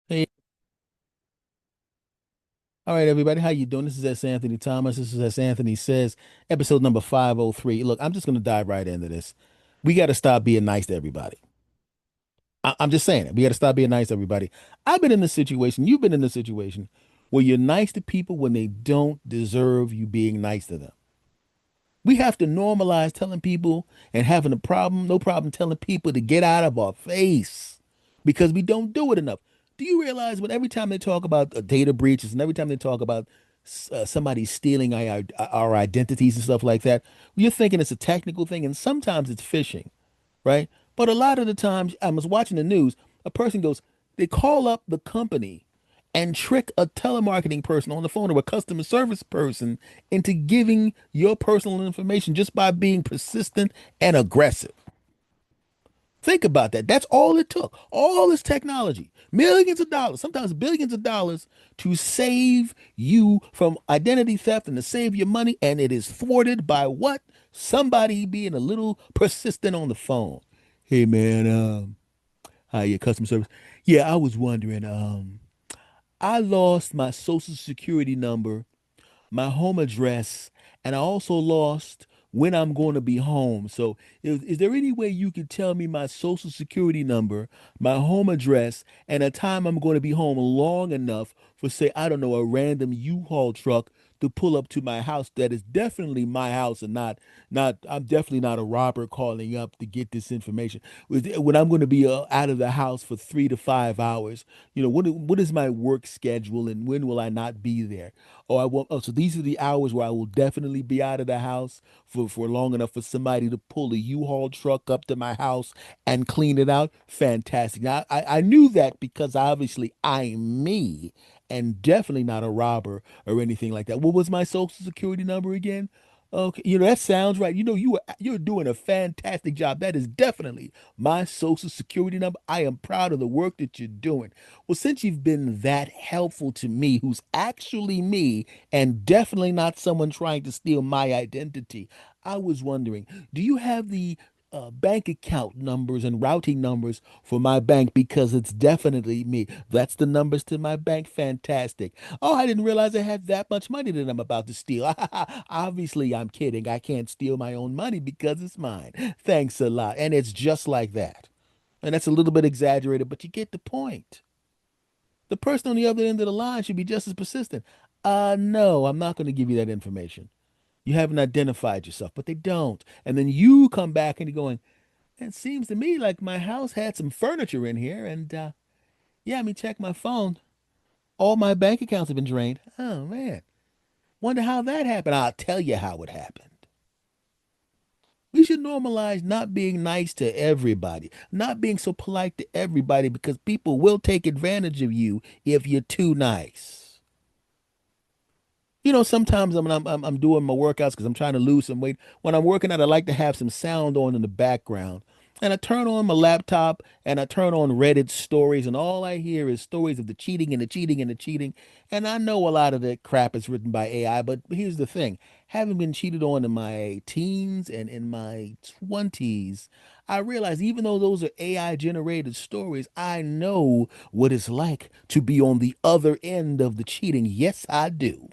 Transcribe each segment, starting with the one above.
Hey, all right, everybody, how you doing? This is S. Anthony Thomas. This is S. Anthony Says, episode number 503. Look, I'm just going to dive right into this. We got to stop being nice to everybody. I'm just saying it. We got to stop being nice to everybody. I've been in this situation. You've been in this situation where you're nice to people when they don't deserve you being nice to them. We have to normalize telling people and having a problem, no problem telling people to get out of our face because we don't do it enough. Do you realize when every time they talk about data breaches and every time they talk about somebody stealing our identities and stuff like that, you're thinking it's a technical thing and sometimes it's phishing, right? But a lot of the times, I was watching the news, a person goes, they call up the company and trick a telemarketing person on the phone or a customer service person into giving your personal information just by being persistent and aggressive. Think about that. That's all it took. All this technology, millions of dollars, sometimes billions of dollars to save you from identity theft and to save your money. And it is thwarted by what? Somebody being a little persistent on the phone. Hey, man, hi, your customer service. Yeah, I was wondering, I lost my social security number, my home address, and I also lost when I'm going to be home. So, is there any way you could tell me my social security number, my home address, and a time I'm going to be home long enough for, say, I don't know, a random U-Haul truck to pull up to my house that is definitely my house and not I'm definitely not a robber calling up to get this information. When I'm going to be out of the house for 3 to 5 hours, what is my work schedule and when will I not be there? Oh, I won't. Oh, so these are the hours where I will definitely be out of the house for long enough for somebody to pull a U-Haul truck up to my house and clean it out. Fantastic. Now, I knew that because obviously I'm me and definitely not a robber or anything like that. What was my social security number again? Okay, that sounds right. You're doing a fantastic job. That is definitely my social security number. I am proud of the work that you're doing. Well, since you've been that helpful to me, who's actually me, and definitely not someone trying to steal my identity, I was wondering, do you have the bank account numbers and routing numbers for my bank? Because it's definitely me. That's the numbers to my bank. Fantastic. Oh, I didn't realize I had that much money that I'm about to steal. Obviously, I'm kidding. I can't steal my own money because it's mine. Thanks a lot. And it's just like that. And that's a little bit exaggerated, but you get the point. The person on the other end of the line should be just as persistent. No, I'm not going to give you that information. You haven't identified yourself, but they don't. And then you come back and you're going, it seems to me like my house had some furniture in here. And yeah, I mean, check my phone. All my bank accounts have been drained. Oh, man. Wonder how that happened. I'll tell you how it happened. We should normalize not being nice to everybody, not being so polite to everybody because people will take advantage of you if you're too nice. Sometimes I'm doing my workouts because I'm trying to lose some weight. When I'm working out, I like to have some sound on in the background. And I turn on my laptop and I turn on Reddit stories, and all I hear is stories of the cheating and the cheating and the cheating. And I know a lot of that crap is written by AI, but here's the thing. Having been cheated on in my teens and in my 20s, I realize even though those are AI generated stories, I know what it's like to be on the other end of the cheating. Yes, I do.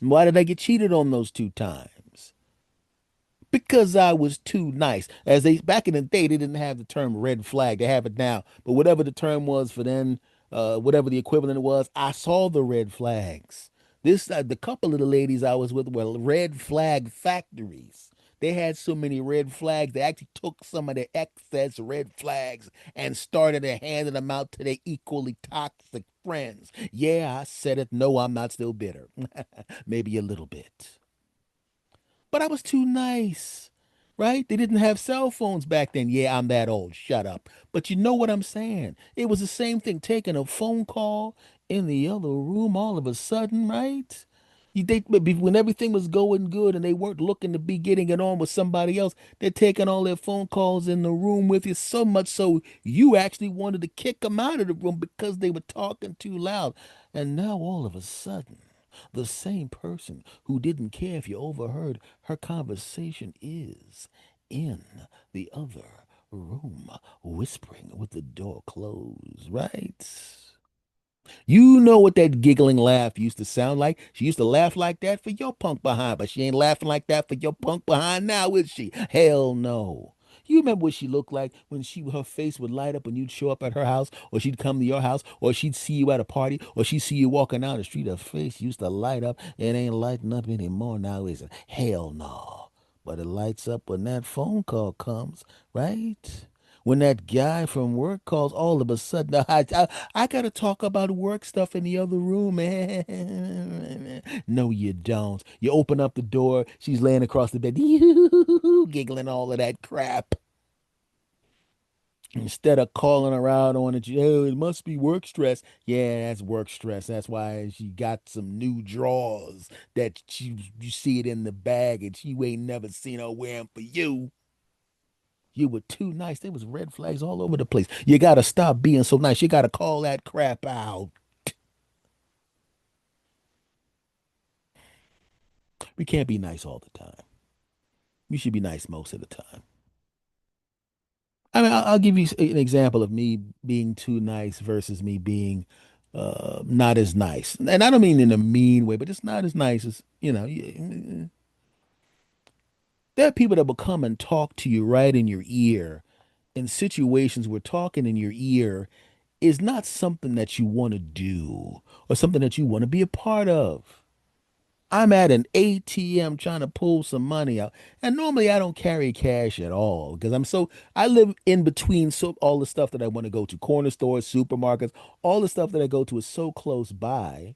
Why did I get cheated on those 2 times? Because I was too nice. As they back in the day, they didn't have the term red flag. They have it now. But whatever the term was for then, whatever the equivalent was, I saw the red flags. The couple of the ladies I was with were red flag factories. They had so many red flags, they actually took some of their excess red flags and started handing them out to their equally toxic friends. Yeah, I said it. No, I'm not still bitter. Maybe a little bit. But I was too nice, right? They didn't have cell phones back then. Yeah, I'm that old. Shut up. But you know what I'm saying? It was the same thing taking a phone call in the other room all of a sudden, right? When everything was going good and they weren't looking to be getting it on with somebody else, they're taking all their phone calls in the room with you, so much so you actually wanted to kick them out of the room because they were talking too loud. And now all of a sudden, the same person who didn't care if you overheard her conversation is in the other room, whispering with the door closed, right? You know what that giggling laugh used to sound like? She used to laugh like that for your punk behind, but she ain't laughing like that for your punk behind now, is she? Hell no. You remember what she looked like when her face would light up when you'd show up at her house, or she'd come to your house, or she'd see you at a party, or she'd see you walking down the street. Her face used to light up. It ain't lighting up anymore now, is it? Hell no. But it lights up when that phone call comes, right? When that guy from work calls, all of a sudden, I got to talk about work stuff in the other room, man. No, you don't. You open up the door, she's laying across the bed, giggling all of that crap. Instead of calling her out on it, oh, it must be work stress. Yeah, that's work stress. That's why she got some new drawers that you see it in the bag and she ain't never seen her wearing for you. You were too nice. There was red flags all over the place. You got to stop being so nice. You got to call that crap out. We can't be nice all the time. We should be nice most of the time. I mean, I'll give you an example of me being too nice versus me being not as nice. And I don't mean in a mean way, but it's not as nice as, there are people that will come and talk to you right in your ear in situations where talking in your ear is not something that you want to do or something that you want to be a part of. I'm at an ATM trying to pull some money out. And normally I don't carry cash at all because I live in between all the stuff that I want to go to, corner stores, supermarkets, all the stuff that I go to is so close by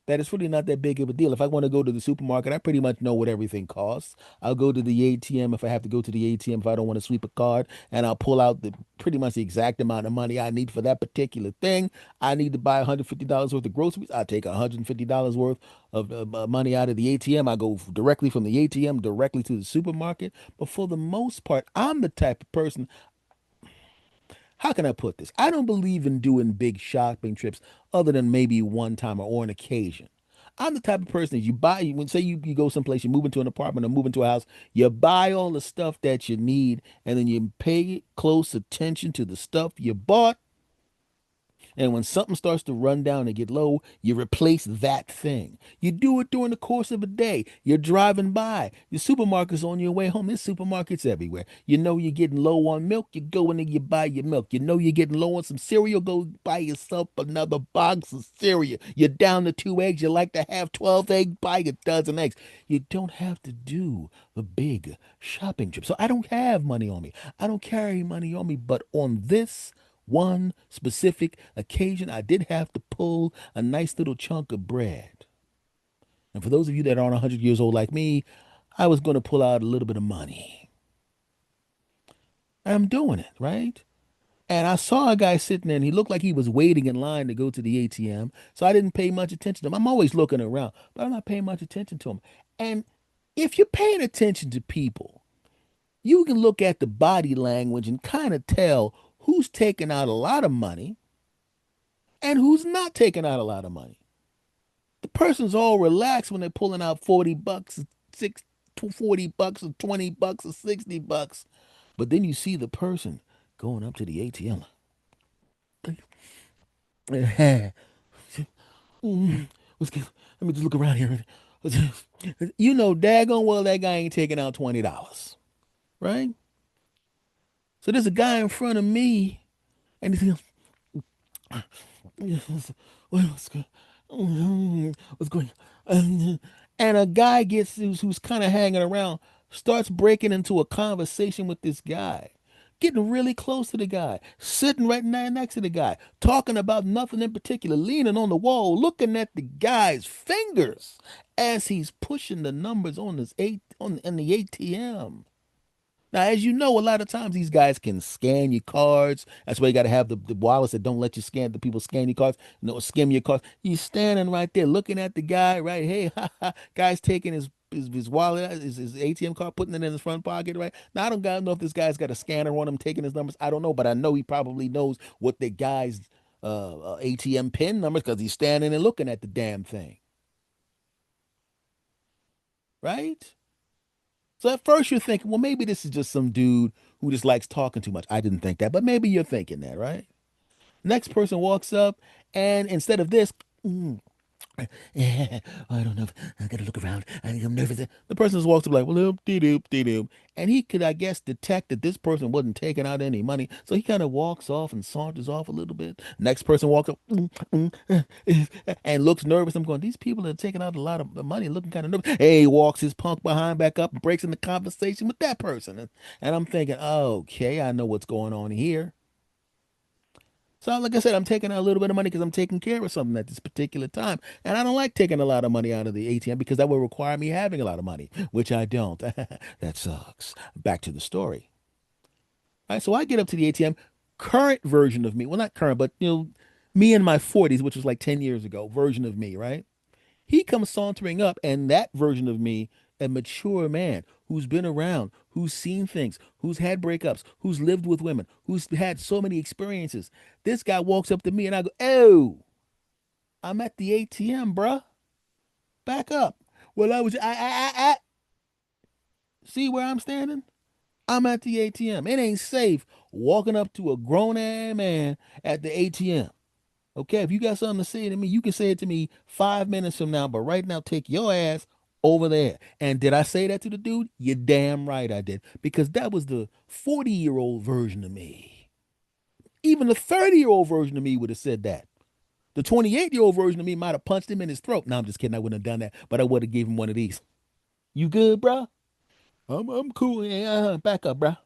that it's really not that big of a deal. If I want to go to the supermarket, I pretty much know what everything costs. I'll go to the ATM if I have to go to the ATM if I don't want to sweep a card, and I'll pull out the pretty much the exact amount of money I need for that particular thing. I need to buy $150 worth of groceries. I take $150 worth of money out of the ATM. I go directly from the ATM directly to the supermarket. But for the most part, I'm the type of person, how can I put this? I don't believe in doing big shopping trips other than maybe one time or an occasion. I'm the type of person that you buy, when say you go someplace, you move into an apartment or move into a house, you buy all the stuff that you need, and then you pay close attention to the stuff you bought, and when something starts to run down and get low, you replace that thing. You do it during the course of a day. You're driving by. Your supermarket's on your way home. There's supermarkets everywhere. You know you're getting low on milk. You go in and you buy your milk. You know you're getting low on some cereal. Go buy yourself another box of cereal. You're down to 2 eggs. You like to have 12 eggs. Buy a dozen eggs. You don't have to do the big shopping trip. So I don't have money on me. I don't carry money on me. But on this one specific occasion, I did have to pull a nice little chunk of bread. And for those of you that aren't 100 years old like me, I was going to pull out a little bit of money. And I'm doing it, right? And I saw a guy sitting there and he looked like he was waiting in line to go to the ATM. So I didn't pay much attention to him. I'm always looking around, but I'm not paying much attention to him. And if you're paying attention to people, you can look at the body language and kind of tell who's taking out a lot of money and who's not taking out a lot of money. The person's all relaxed when they're pulling out 40 bucks, six, 40 bucks, or 20 bucks, or 60 bucks. But then you see the person going up to the ATM. Let me just look around here. You know, daggone well that guy ain't taking out $20, right? So there's a guy in front of me, and he's what's going, what's going on? And a guy gets who's kind of hanging around, starts breaking into a conversation with this guy, getting really close to the guy, sitting right next to the guy, talking about nothing in particular, leaning on the wall, looking at the guy's fingers as he's pushing the numbers on his eight on in the ATM. Now, as you know, a lot of times these guys can scan your cards. That's why you got to have the wallets that don't let you scan the people scan your cards, no, skim your cards. He's standing right there looking at the guy, right? Hey, ha, ha. Guy's taking his wallet, his ATM card, putting it in his front pocket, right? Now, I don't know if this guy's got a scanner on him taking his numbers. I don't know, but I know he probably knows what the guy's ATM pin numbers because he's standing and looking at the damn thing, right? So at first you're thinking, well, maybe this is just some dude who just likes talking too much. I didn't think that, but maybe you're thinking that, right? Next person walks up, and instead of this, "Mm, yeah, I don't know. I gotta look around. I'm nervous." The person just walks up like, well, doop, doop, doop. And he could, I guess, detect that this person wasn't taking out any money. So he kind of walks off and saunters off a little bit. Next person walks up and looks nervous. I'm going, these people are taking out a lot of money, looking kind of nervous. Hey, walks his punk behind back up and breaks into conversation with that person. And I'm thinking, okay, I know what's going on here. So, like I said, I'm taking out a little bit of money because I'm taking care of something at this particular time. And I don't like taking a lot of money out of the ATM because that will require me having a lot of money, which I don't. That sucks. Back to the story. All right, so I get up to the ATM. Current version of me, well, not current, but me in my 40s, which was like 10 years ago, version of me, right? He comes sauntering up, and that version of me, a mature man who's been around, who's seen things, who's had breakups, who's lived with women, who's had so many experiences. This guy walks up to me, and I go, "Oh, I'm at the ATM, bruh. Back up." Well, I see where I'm standing. I'm at the ATM. It ain't safe walking up to a grown ass man at the ATM. Okay, if you got something to say to me, you can say it to me 5 minutes from now, but right now, take your ass over there. And did I say that to the dude? You damn right I did. Because that was the 40-year-old version of me. Even the 30-year-old version of me would have said that. The 28-year-old version of me might have punched him in his throat. No, I'm just kidding. I wouldn't have done that, but I would have gave him one of these. You good, bruh? I'm cool. Yeah, back up, bruh.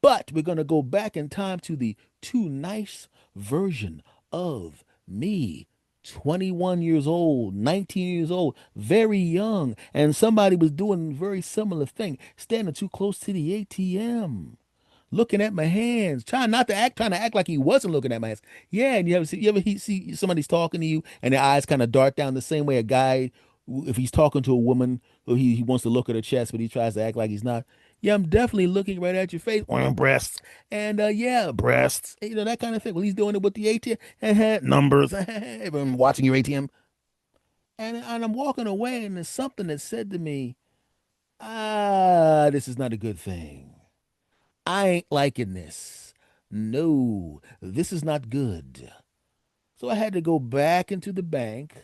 But we're going to go back in time to the too nice version of me. 21 years old, 19 years old, very young, and somebody was doing a very similar thing, standing too close to the ATM, looking at my hands, trying to act like he wasn't looking at my hands. Yeah, and see somebody's talking to you, and their eyes kind of dart down the same way a guy, if he's talking to a woman, who he wants to look at her chest, but he tries to act like he's not. Yeah, I'm definitely looking right at your face, breasts, and yeah, breasts, that kind of thing. Well, he's doing it with the ATM, numbers, I'm watching your ATM, and I'm walking away, and there's something that said to me, this is not a good thing. I ain't liking this. No, this is not good. So I had to go back into the bank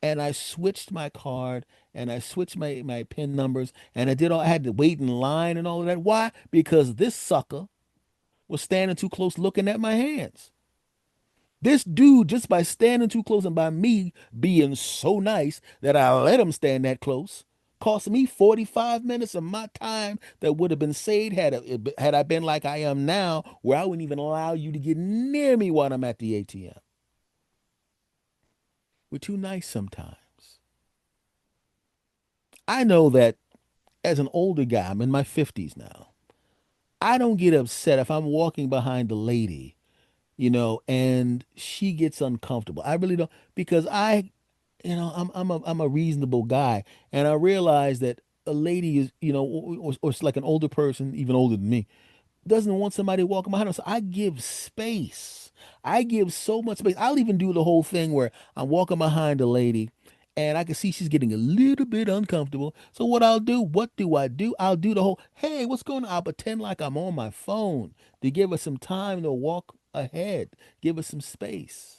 and I switched my card and I switched my PIN numbers and I had to wait in line and all of that. Why? Because this sucker was standing too close looking at my hands. This dude, just by standing too close and by me being so nice that I let him stand that close, cost me 45 minutes of my time that would have been saved had I been like I am now, where I wouldn't even allow you to get near me while I'm at the ATM. We're too nice sometimes. I know that as an older guy, I'm in my 50s now. I don't get upset if I'm walking behind a lady, and she gets uncomfortable. I really don't because I'm a reasonable guy, and I realize that a lady is, or it's like an older person, even older than me, doesn't want somebody walking behind them. So I give space. I give so much space. I'll even do the whole thing where I'm walking behind a lady and I can see she's getting a little bit uncomfortable. So what do I do? I'll do the whole, hey, what's going on? I'll pretend like I'm on my phone to give her some time to walk ahead, give her some space.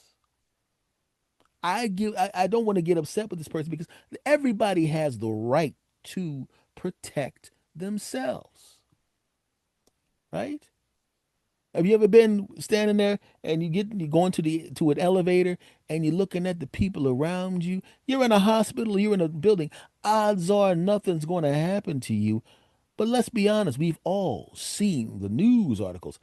I don't want to get upset with this person because everybody has the right to protect themselves, right? Have you ever been standing there and you go into the to an elevator and you're looking at the people around you? You're in a hospital, you're in a building. Odds are nothing's going to happen to you. But let's be honest, we've all seen the news articles.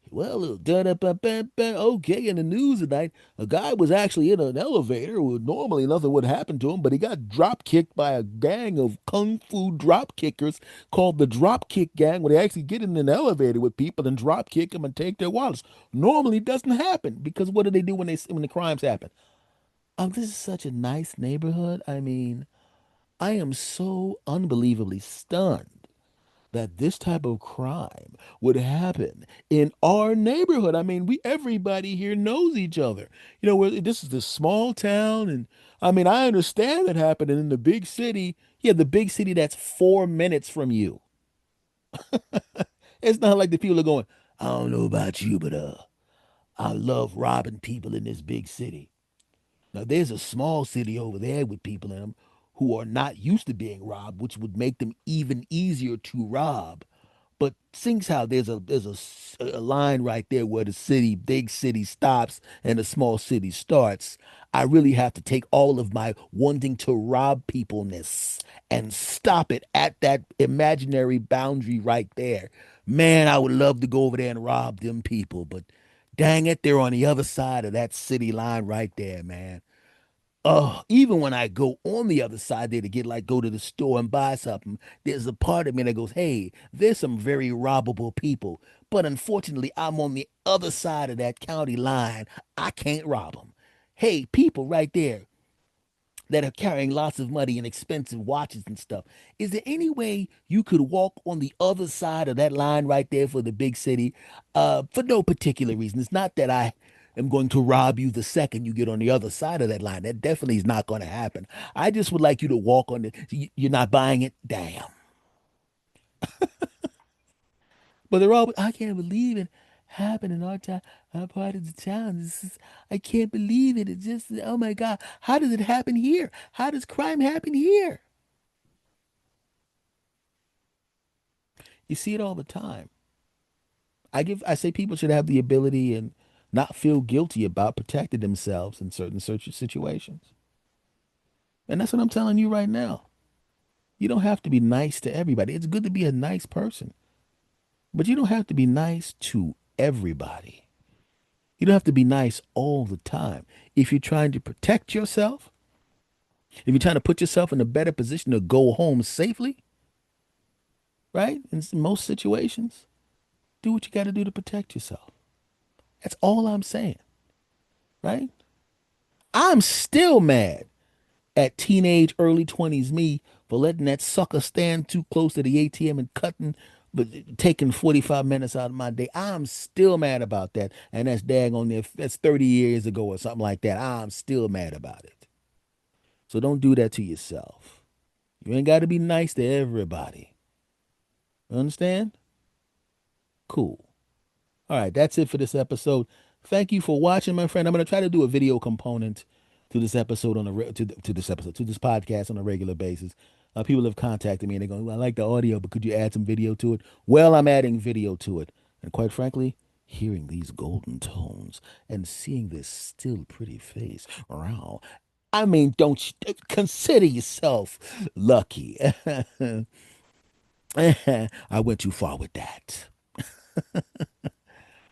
Well, okay, in the news tonight, a guy was actually in an elevator where normally nothing would happen to him, but he got drop kicked by a gang of kung fu drop kickers called the drop kick gang, where they actually get in an elevator with people and drop kick them and take their wallets. Normally, it doesn't happen because what do they do when the crimes happen? This is such a nice neighborhood. I mean, I am so unbelievably stunned that this type of crime would happen in our neighborhood. I mean, everybody here knows each other. This is this small town, and I mean, I understand it happening in the big city. Yeah, the big city that's 4 minutes from you. It's not like the people are going, I don't know about you, but I love robbing people in this big city. Now there's a small city over there with people in them who are not used to being robbed, which would make them even easier to rob. But seeing how there's a line right there where the city, big city stops and the small city starts, I really have to take all of my wanting to rob peopleness and stop it at that imaginary boundary right there. Man, I would love to go over there and rob them people, but dang it, they're on the other side of that city line right there, man. Oh, even when I go on the other side there to get like go to the store and buy something, there's a part of me that goes, "Hey, there's some very robbable people." But unfortunately, I'm on the other side of that county line. I can't rob them. Hey, people right there that are carrying lots of money and expensive watches and stuff. Is there any way you could walk on the other side of that line right there for the big city? For no particular reason. It's not that I am going to rob you the second you get on the other side of that line. That definitely is not going to happen. I just would like you to walk on it. You're not buying it? Damn. But they're all, I can't believe it happened in our town, our part of the town. I can't believe it. It's just, oh my God. How does it happen here? How does crime happen here? You see it all the time. I say people should have the ability and not feel guilty about protecting themselves in certain search situations. And that's what I'm telling you right now. You don't have to be nice to everybody. It's good to be a nice person, but you don't have to be nice to everybody. You don't have to be nice all the time. If you're trying to protect yourself, if you're trying to put yourself in a better position to go home safely, right? In most situations, do what you got to do to protect yourself. That's all I'm saying, right? I'm still mad at teenage, early 20s me for letting that sucker stand too close to the ATM and cutting, but taking 45 minutes out of my day. I'm still mad about that. And that's daggone there. That's 30 years ago or something like that. I'm still mad about it. So don't do that to yourself. You ain't got to be nice to everybody. Understand? Cool. All right, that's it for this episode. Thank you for watching, my friend. I'm going to try to do a video component to this episode to this episode to this podcast on a regular basis. People have contacted me and they're going, well, I like the audio, but could you add some video to it? Well, I'm adding video to it, and quite frankly, hearing these golden tones and seeing this still pretty face, wow. I mean, don't you consider yourself lucky? I went too far with that.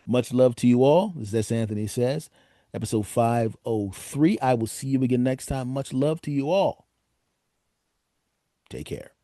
Much love to you all. As S. Anthony says, episode 503. I will see you again next time. Much love to you all. Take care.